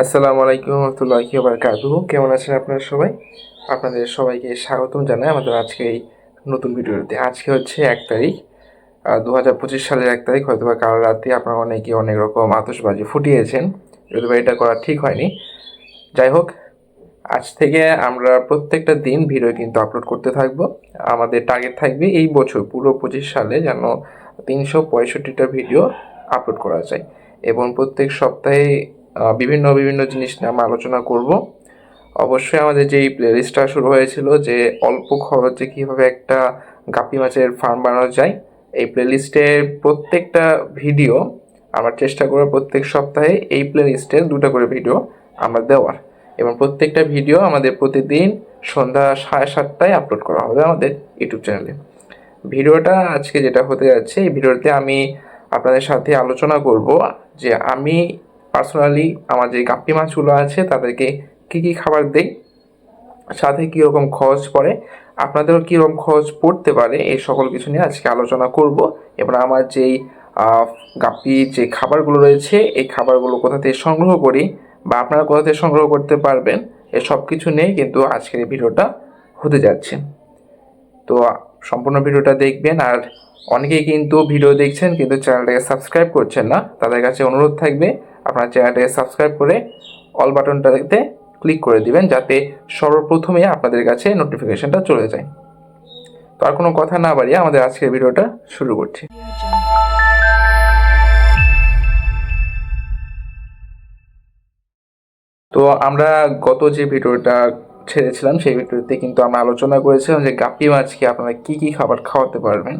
আসসালামু আলাইকুম রহমতুল্লাহি ওয়া বারাকাতুহু। কেমন আছেন আপনারা সবাই? আপনাদের সবাইকে স্বাগতম জানাই আমাদের আজকে এই নতুন ভিডিওতে। আজকে হচ্ছে ১ তারিখ ২০২৫ সালের ১ তারিখ। হয়তোবা কাল রাতে আপনারা অনেকে অনেক রকম আতশবাজি ফুটিয়েছেন, যদিও এটা করা ঠিক হয়নি। যাই হোক, আজ থেকে আমরা প্রত্যেকটা দিন ভিডিও কিন্তু আপলোড করতে থাকবো। আমাদের টার্গেট থাকবে এই বছর পুরো ২৫ সালে যেন ৩৬৫টা ভিডিও আপলোড করা যায়, এবং প্রত্যেক সপ্তাহে বিভিন্ন বিভিন্ন জিনিস নিয়ে আমরা আলোচনা করব। অবশ্যই আমাদের যেই প্লেলিস্টটা শুরু হয়েছিল যে অল্প খরচে কীভাবে একটা গাপ্পি মাছের ফার্ম বানানো যায়, এই প্লেলিস্টের প্রত্যেকটা ভিডিও আমরা চেষ্টা করব প্রত্যেক সপ্তাহে এই প্লেলিস্টে 2টা করে ভিডিও আমরা দেওয়ার, এবং প্রত্যেকটা ভিডিও আমাদের প্রতিদিন সন্ধ্যা 7:30টায় আপলোড করা হবে আমাদের ইউটিউব চ্যানেলে। ভিডিওটা আজকে যেটা হতে যাচ্ছে, এই ভিডিওতে আমি আপনাদের সাথে আলোচনা করব যে আমি পার্সোনালি আমার যে গাপ্পি মাছগুলো আছে তাদেরকে কী কী খাবার দেই, সাথে কীরকম খরচ পড়ে, আপনাদেরও কীরকম খরচ পড়তে পারে, এই সকল কিছু নিয়ে আজকে আলোচনা করব। এবং আমার যেই গাপ্পির যে খাবারগুলো রয়েছে, এই খাবারগুলো কোথা থেকে সংগ্রহ করি বা আপনারা কোথা থেকে সংগ্রহ করতে পারবেন, এই সব কিছু নিয়েই কিন্তু আজকের এই ভিডিওটা হতে যাচ্ছে। তো সম্পূর্ণ ভিডিওটা দেখবেন। আর অনেকেই কিন্তু ভিডিও দেখছেন কিন্তু চ্যানেলটাকে সাবস্ক্রাইব করছেন না, তাদের কাছে অনুরোধ থাকবে আপনার চ্যানেলটাকে সাবস্ক্রাইব করে অল বাটনটাতে ক্লিক করে দিবেন, যাতে সর্বপ্রথমে আপনাদের কাছে নোটিফিকেশনটা চলে যায়। তো আর কোনো কথা না বাড়িয়ে আমাদের আজকের ভিডিওটা শুরু করছি। তো আমরা গত যে ভিডিওটা ছেড়েছিলাম সেই ভিডিওতে কিন্তু আমরা আলোচনা করেছিলাম যে গাপ্পি মাছকে আপনারা কী কী খাবার খাওয়াতে পারবেন,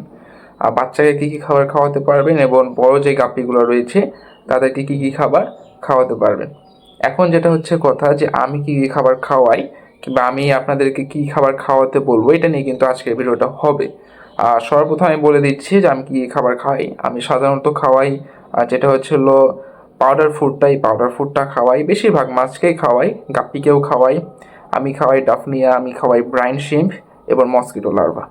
বাচ্চাকে কী কী খাবার খাওয়াতে পারবেন, এবং বড় যে গাপ্পিগুলো রয়েছে তাদেরকে কী কী খাবার খাওয়াতে পারবেন। এখন যেটা হচ্ছে কথা যে আমি কী কী খাবার খাওয়াই কিংবা আমি আপনাদেরকে কী খাবার খাওয়াতে বলবো, এটা নিয়ে কিন্তু আজকের ভিডিওটা হবে। সর্বপ্রথম আমি বলে দিচ্ছি যে আমি কী কী খাবার খাওয়াই। আমি সাধারণত খাওয়াই যেটা হচ্ছিল পাউডার ফুডটা খাওয়াই, বেশিরভাগ মাছকেই খাওয়াই, গাপ্পিকেও খাওয়াই। আমি খাওয়াই ডাফনিয়া, আমি খাওয়াই ব্রাইন শিম্প এবং মসকিটো লার্ভা।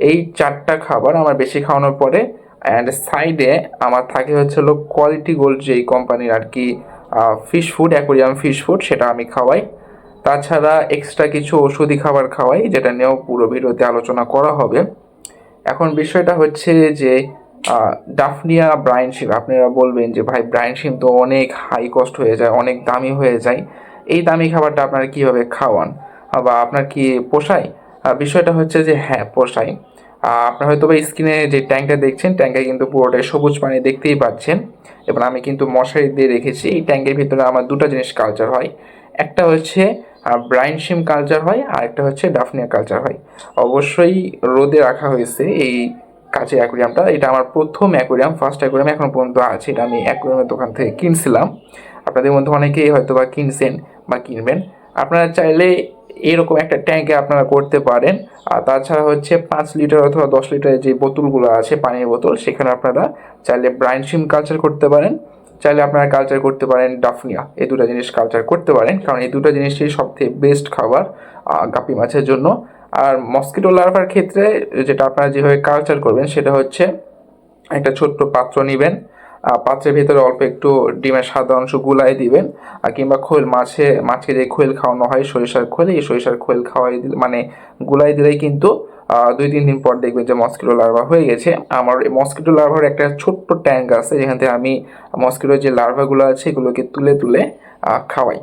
এই 4টা খাবার আমার বেশি খাওয়ানোর পরে অ্যান্ড সাইডে আমার থাকে হচ্ছিল কোয়ালিটি গোল্ড যেই কোম্পানির আর কি fish food, aquarium fish food, সেটা আমি খাওয়াই। তাছাড়া এক্সট্রা কিছু ওষুধি খাবার খাওয়াই, যেটা নিয়েও পুরো ভিডিওতে আলোচনা করা হবে। এখন বিষয়টা হচ্ছে যে ডাফনিয়া ব্রাইন শিম, আপনারা বলবেন যে ভাই ব্রাইন শিম তো অনেক হাই কস্ট হয়ে যায়, অনেক দামি হয়ে যায়, এই দামি খাবারটা আপনারা কীভাবে খাওয়ান বা আপনার কি পোষায়? বিষয়টা হচ্ছে যে হ্যাঁ, পোষায়। আপনার হয়তো বা স্ক্রিনে যে ট্যাঙ্কটা দেখছেন, ট্যাঙ্কে কিন্তু পুরোটাই সবুজ পানি দেখতেই পাচ্ছেন, এবং আমি কিন্তু মশারি দিয়ে রেখেছি। এই ট্যাঙ্কের ভিতরে আমার 2টা জিনিস কালচার হয়, একটা হচ্ছে ব্রাইন শিম কালচার হয়, আর একটা হচ্ছে ডাফনিয়া কালচার হয়। অবশ্যই রোদে রাখা হয়েছে এই কাচের অ্যাকোরিয়ামটা, এটা আমার প্রথম অ্যাকোরিয়াম, ফার্স্ট অ্যাকোরিয়াম এখনো পর্যন্ত আছে। এটা আমি অ্যাকোরিয়ামের দোকান থেকে কিনছিলাম, আপনাদের মধ্যে অনেকেই হয়তো বা কিনছেন বা কিনবেন। আপনারা চাইলে এরকম একটা ট্যাঙ্কে আপনারা করতে পারেন। আর তাছাড়া হচ্ছে 5 লিটার অথবা 10 লিটারের যে বোতলগুলো আছে, পানির বোতল, সেখানে আপনারা চাইলে ব্রাইন শিম কালচার করতে পারেন, চাইলে আপনারা কালচার করতে পারেন ডাফনিয়া। এই 2টা জিনিস কালচার করতে পারেন, কারণ এই 2টা জিনিসই সবথেকে বেস্ট খাবার গাপ্পি মাছের জন্য। আর মসকিটো লার্ভার ক্ষেত্রে যেটা আপনারা যেভাবে কালচার করবেন সেটা হচ্ছে একটা ছোট্ট পাত্র নেবেন, পাত্রের ভিতরে অল্প একটু ডিমের সাদা অংশ গুলাই দিবেন, কিংবা খোল, মাছকে যে খোল খাওয়ানো হয় সরিষার খোল, এই সরিষার খোল খাওয়াই দিলে মানে গুলাই দিলেই কিন্তু 2-3 দিন পর দেখবেন যে মসকিটো লার্ভা হয়ে গেছে। আমার এই মসকিটো লার্ভার একটা ছোট্ট ট্যাঙ্ক আছে, যেখান থেকে আমি মসকিটোর যে লার্ভাগুলো আছে এগুলোকে তুলে তুলে খাওয়াই।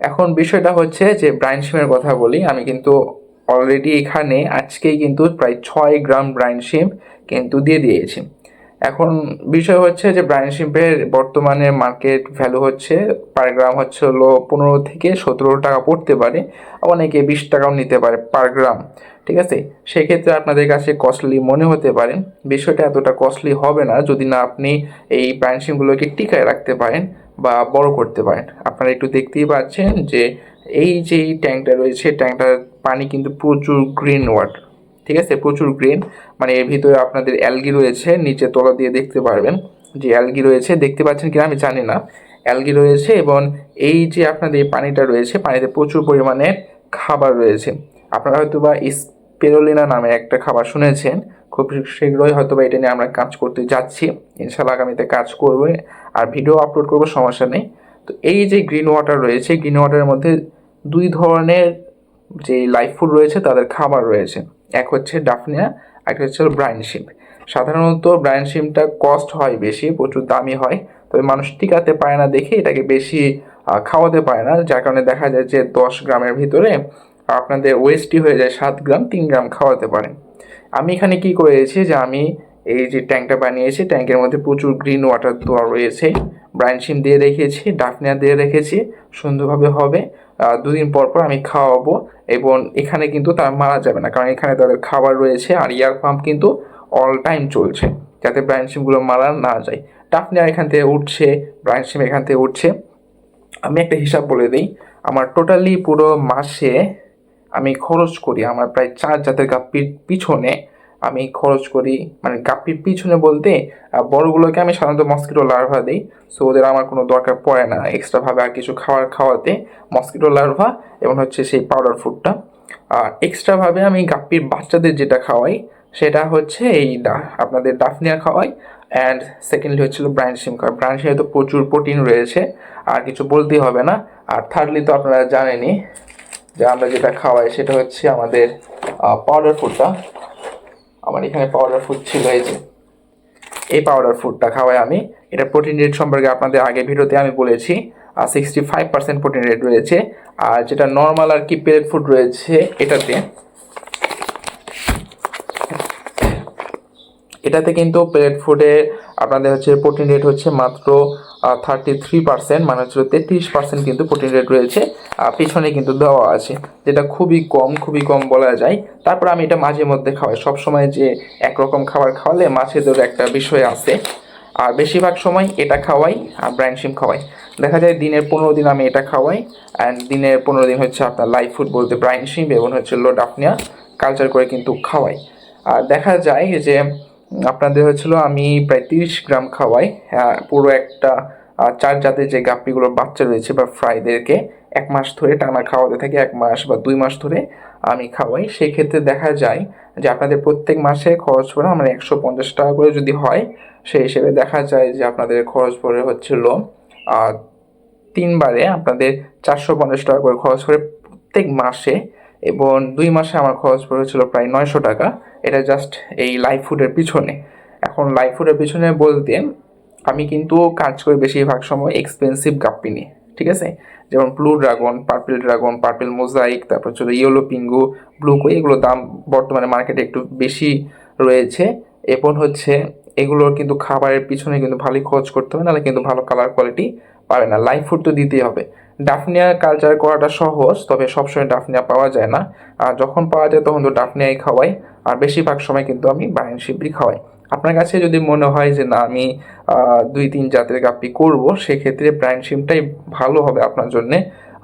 এখন বিষয়টা হচ্ছে যে ব্রাইন শিমের কথা বলি। আমি কিন্তু অলরেডি এখানে আজকেই কিন্তু প্রায় 6 গ্রাম ব্রাইন শিম কিন্তু দিয়ে দিয়েছি। এখন বিষয় হচ্ছে যে ব্রাইন শিম্পের বর্তমানে মার্কেট ভ্যালু হচ্ছে পার গ্রাম হচ্ছে হলো 15 থেকে 17 টাকা পড়তে পারে, অনেকে 20 টাকাও নিতে পারে পার গ্রাম। ঠিক আছে, সেক্ষেত্রে আপনাদের কাছে কস্টলি মনে হতে পারে। বিষয়টা এতটা কস্টলি হবে না যদি না আপনি এই ব্রাইন শিমগুলোকে টিকায় রাখতে পারেন বা বড় করতে পারেন। আপনারা একটু দেখতেই পাচ্ছেন যে এই যে ট্যাঙ্কটা রয়েছে, ট্যাঙ্কটার পানি কিন্তু প্রচুর গ্রিন ওয়াটার। ঠিক আছে, প্রচুর গ্রিন, মানে এর ভিতরে আপনাদের অ্যালগি রয়েছে, নিচে তলা দিয়ে দেখতে পারবেন যে অ্যালগি রয়েছে, দেখতে পাচ্ছেন কিনা আমি জানি না, অ্যালগি রয়েছে। এবং এই যে আপনাদের এই পানিটা রয়েছে, পানিতে প্রচুর পরিমাণে খাবার রয়েছে। আপনারা হয়তো বা স্পেরুলিনা নামে একটা খাবার শুনেছেন, খুব শীঘ্রই হয়তো বা এটা নিয়ে আমরা কাজ করতে যাচ্ছি, ইনশাল্লাহ আগামীতে কাজ করবো আর ভিডিও আপলোড করবো, সমস্যা নেই। তো এই যে গ্রিন ওয়াটার রয়েছে, গ্রিন ওয়াটারের মধ্যে দুই ধরনের যে লাইফ ফুড রয়েছে তাদের খাবার রয়েছে। এক হচ্ছে ডাফনিয়া, এক হচ্ছে ব্রাইন শিম্প। সাধারণত ব্রাইন শিম্পটা কস্ট হয় বেশি, প্রচুর দামি হয়, তবে মানুষ টিকাতে পারে না দেখে এটাকে বেশি খাওয়াতে পারে না, যার কারণে দেখা যায় যে 10 গ্রামের ভিতরে আপনাদের ওয়েস্টই হয়ে যায় 7 গ্রাম, 3 গ্রাম খাওয়াতে পারেন। আমি এখানে কি করেছি যে আমি এই যে ট্যাঙ্কটা বানিয়েছি, ট্যাঙ্কের মধ্যে প্রচুর গ্রিন ওয়াটার দেওয়া রয়েছে, ব্রাইন শিম দিয়ে রেখেছি, ডাফনিয়া দিয়ে রেখেছি, সুন্দরভাবে হবে। 2 দিন পর পর আমি খাওয়াবো, এবং এখানে কিন্তু তারা মারা যাবে না, কারণ এখানে তাদের খাবার রয়েছে, আর এয়ার পাম্প কিন্তু অল টাইম চলছে, যাতে ব্রাইন শিমগুলো মারা না যায়। ডাফনিয়া এখান থেকে উঠছে, ব্রাইন শিম এখান থেকে উঠছে। আমি একটা হিসাব বলে দিই, আমার টোটালি পুরো মাসে আমি খরচ করি, আমার প্রায় 4 জাতের গাপ্পির পিছনে আমি খরচ করি, মানে গাপ্পির পিছনে বলতে বড়গুলোকে আমি সাধারণত মস্কিটো লার্ভা দিই, সো ওদের আমার কোনো দরকার পড়ে না এক্সট্রাভাবে আর কিছু খাওয়াতে। মস্কিটো লার্ভা এবং হচ্ছে সেই পাউডার ফুডটা। আর এক্সট্রাভাবে আমি গাপ্পির বাচ্চাদের যেটা খাওয়াই সেটা হচ্ছে এই আপনাদের ডাফনিয়া খাওয়াই, অ্যান্ড সেকেন্ডলি হচ্ছিল ব্রাইন শিম খাওয়াই। ব্রাইন শিমে তো প্রচুর প্রোটিন রয়েছে, আর কিছু বলতেই হবে না। আর থার্ডলি তো আপনারা জানেনই যে আমরা যেটা খাওয়াই সেটা হচ্ছে আমাদের পাউডার ফুডটা। আমার এখানে পাউডার ফুড ছিল, এই পাউডার ফুডটা খাওয়াই আমি। এটা প্রোটিন রেট সম্পর্কে আপনাদের আগে ভিডিওতে আমি বলেছি, 65% প্রোটিন রেট রয়েছে। আর যেটা নর্মাল আর কি পেলেট ফুড রয়েছে এটাতে কিন্তু পেলেট ফুডে আপনাদের হচ্ছে প্রোটিন রেট হচ্ছে মাত্র 33%, মানে হচ্ছে 33% কিন্তু প্রোটিন রেট রয়েছে। পিছনে কিন্তু দেওয়া আছে, যেটা খুবই কম বলা যায়। তারপর আমি এটা মাঝে মধ্যে খাওয়াই, সবসময় যে একরকম খাবার খাওয়ালে মাছেদের একটা বিষয় আছে। আর বেশিরভাগ সময় এটা খাওয়াই আর ব্রাইন শিম খাওয়াই। দেখা যায় দিনের 15 দিন আমি এটা খাওয়াই, অ্যান্ড দিনের 15 দিন হচ্ছে আপনার লাইফ ফুড বলতে ব্রাইন শিম এবং হচ্ছে ডাফনিয়া কালচার করে কিন্তু খাওয়াই। আর দেখা যায় যে আপনাদের হচ্ছিল আমি প্রায় 30 গ্রাম খাওয়াই পুরো একটা 4 জাতের যে গাপ্পিগুলোর বাচ্চা রয়েছে বা ফ্রাইদেরকে 1 মাস ধরে টানা খাওয়াতে থাকি, 1 মাস বা 2 মাস ধরে আমি খাওয়াই। সেক্ষেত্রে দেখা যায় যে আপনাদের প্রত্যেক মাসে খরচ পড়ে আমার 150 টাকা করে যদি হয়, সেই হিসেবে দেখা যায় যে আপনাদের খরচ পড়ে হচ্ছিল 3 বারে আপনাদের 450 টাকা করে খরচ করে প্রত্যেক মাসে, এবং 2 মাসে আমার খরচ পড়েছিল প্রায় 900 টাকা। এটা জাস্ট এই লাইফ ফুডের পিছনে। এখন লাইফ ফুডের পিছনে বলতে আমি কিন্তু কাজ করি বেশিরভাগ সময় এক্সপেন্সিভ গাপ্পি নিয়ে, ঠিক আছে, যেমন ব্লু ড্রাগন, পার্পেল মোজাইক, তারপর হচ্ছে ইয়েলো পিঙ্গু, ব্লু কই, এগুলোর দাম বর্তমানে মার্কেটে একটু বেশি রয়েছে। এবং হচ্ছে এগুলোর কিন্তু খাবারের পিছনে কিন্তু ভালোই খরচ করতে হবে, নাহলে কিন্তু ভালো কালার কোয়ালিটি পাবে না। লাইফ ফুড তো দিতেই হবে। ডাফনিয়া কালচার করাটা সহজ, তবে সবসময় ডাফনিয়া পাওয়া যায় না, আর যখন পাওয়া যায় তখন তো ডাফনিয়াই খাওয়াই। আর বেশিরভাগ সময় কিন্তু আমি ব্রাইন শিপই খাওয়াই। আপনার কাছে যদি মনে হয় যে না আমি 2-3 জাতের গাপ্পি করব, সেক্ষেত্রে ব্রাইন শিমটাই ভালো হবে আপনার জন্যে।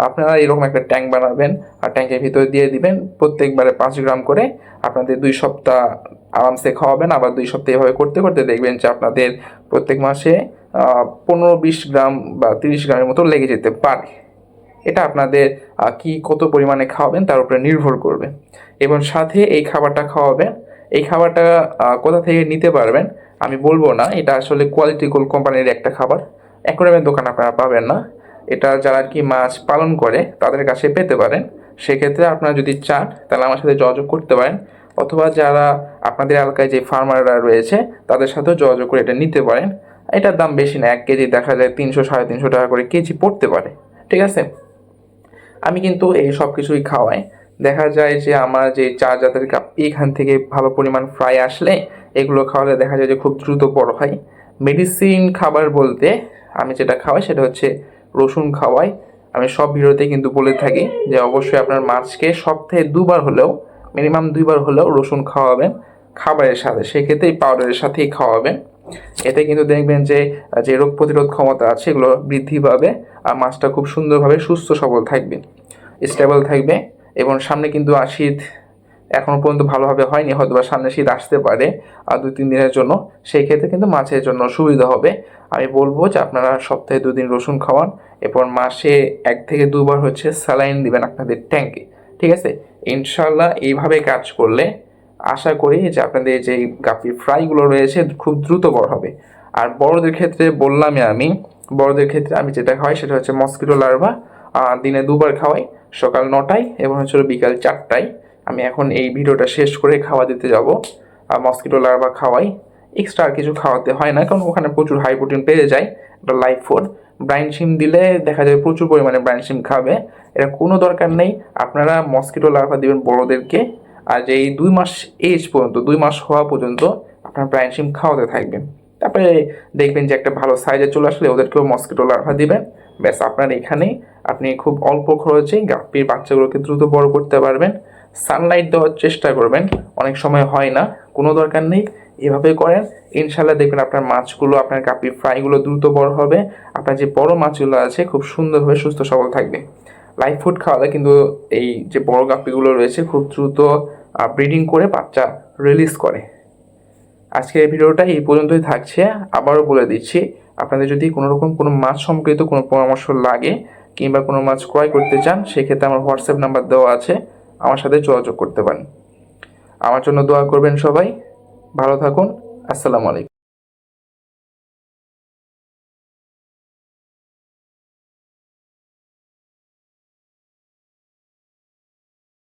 আপনারা এরকম একটা ট্যাঙ্ক বানাবেন, আর ট্যাঙ্কের ভিতরে দিয়ে দিবেন প্রত্যেকবারে 5 গ্রাম করে। আপনাদের 2 সপ্তাহ আরামসে খাওয়াবেন, আবার 2 সপ্তাহ এভাবে করতে করতে দেখবেন যে আপনাদের প্রত্যেক মাসে 15-20 গ্রাম বা 30 গ্রামের মতো লেগে যেতে পারে। এটা আপনাদের কত পরিমাণে খাওয়াবেন তার উপরে নির্ভর করবে। এবং সাথে এই খাবারটা খাওয়াবেন, এই খাবারটা কোথা থেকে নিতে পারবেন আমি বলবো না, এটা আসলে কোয়ালিটি গোল্ড কোম্পানির একটা খাবার, অ্যাকোয়ারিয়ামের দোকান আপনারা পাবেন না। এটা যারা আর কি মাছ পালন করে তাদের কাছে পেতে পারেন। সেক্ষেত্রে আপনারা যদি চান তাহলে আমার সাথে যোগাযোগ করতে পারেন, অথবা যারা আপনাদের এলাকায় যে ফার্মাররা রয়েছে তাদের সাথেও যোগাযোগ করে এটা নিতে পারেন। এটার দাম বেশি না, 1 কেজি দেখা যায় 300-350 টাকা করে কেজি পড়তে পারে, ঠিক আছে। আমি কিন্তু এই সব কিছুই খাওয়াই। দেখা যায় যে আমার যে 4 জাতের গাপ্পি, এখান থেকে ভালো পরিমাণ ফ্রাই আসলে এগুলো খাওয়ালে দেখা যায় যে খুব দ্রুত বড় হয়। মেডিসিন খাবার বলতে আমি যেটা খাওয়াই সেটা হচ্ছে রসুন খাওয়াই। আমি সব ভিডিওতে কিন্তু বলে থাকি যে অবশ্যই আপনার মাছকে সপ্তাহে 2 বার হলেও, মিনিমাম 2 বার হলেও রসুন খাওয়াবেন খাবারের সাথে, সেক্ষেত্রে এই পাউডারের সাথেই খাওয়াবেন। এতে কিন্তু দেখবেন যে যে রোগ প্রতিরোধ ক্ষমতা আছে এগুলো বৃদ্ধি পাবে, আর মাছটা খুব সুন্দরভাবে সুস্থ সবল থাকবে, স্টেবল থাকবে। এবং সামনে কিন্তু শীত এখনও পর্যন্ত ভালোভাবে হয়নি, হয়তো বা সামনে শীত আসতে পারে 2-3 দিনের জন্য, সেই ক্ষেত্রে কিন্তু মাছের জন্য সুবিধা হবে। আমি বলবো যে আপনারা সপ্তাহে 2 দিন রসুন খাওয়ান, এরপর মাসে 1 থেকে 2 বার হচ্ছে স্যালাইন দিবেন আপনাদের ট্যাঙ্কে, ঠিক আছে। ইনশাল্লাহ এইভাবে কাজ করলে আশা করি যে আপনাদের যে গাপ্পির ফ্রাইগুলো রয়েছে খুব দ্রুত বড় হবে। আর বড়দের ক্ষেত্রে বললামই আমি, বড়দের ক্ষেত্রে আমি যেটা খাওয়াই সেটা হচ্ছে মসকিটো লার্ভা। দিনে 2বার খাওয়াই, সকাল 9টায় এবং হচ্ছে বিকাল 4টায়। আমি এখন এই ভিডিওটা শেষ করে খাওয়া দিতে যাব। মসকিটো লার্ভা খাওয়াই, এক্সট্রা আর কিছু খাওয়াতে হয় না, কারণ ওখানে প্রচুর হাই প্রোটিন পেয়ে যায়। একটা লাইফ ফুড। ব্রাইন শিম দিলে দেখা যায় প্রচুর পরিমাণে ব্রাইন শিম খাবে, এটা কোনো দরকার নেই। আপনারা মসকিটো লার্ভা দিবেন বড়োদেরকে, আর যে এই 2 মাস এজ পর্যন্ত, 2 মাস হওয়া পর্যন্ত আপনার ব্রাইন শিম খাওয়াতে থাকবেন। তারপরে দেখবেন যে একটা ভালো সাইজে চলে আসলে ওদেরকেও মসকিটো লার্ভা দিবেন। ব্যাস, আপনার এখানেই আপনি খুব অল্প খরচে গাপ্পির বাচ্চাগুলোকে দ্রুত বড় করতে পারবেন। সানলাইট দেওয়ার চেষ্টা করবেন, অনেক সময় হয় না, কোনো দরকার নেই, এভাবে করেন। ইনশাল্লাহ দেখবেন আপনার মাছগুলো, আপনার গাপ্পির ফ্রাইগুলো দ্রুত বড় হবে। আপনার যে বড় মাছগুলো আছে খুব সুন্দরভাবে সুস্থ সবল থাকবে। লাইভ ফুড খাওয়ালে কিন্তু এই যে বড় গাপ্পিগুলো রয়েছে খুব দ্রুত ব্রিডিং করে বাচ্চা রিলিজ করে। আজকের এই ভিডিওটা এই পর্যন্তই থাকছে। আবারও বলে দিচ্ছি, আপনাদের যদি কোনো রকম কোনো মাছ সম্পর্কিত কোনো পরামর্শ লাগে কিংবা কোনো মাছ ক্রয় করতে চান, সেক্ষেত্রে আমার হোয়াটসঅ্যাপ নাম্বার দেওয়া আছে, আমার সাথে যোগাযোগ করতে পারেন। আমার জন্য দোয়া করবেন সবাই। ভালো থাকুন। আসসালামু আলাইকুম।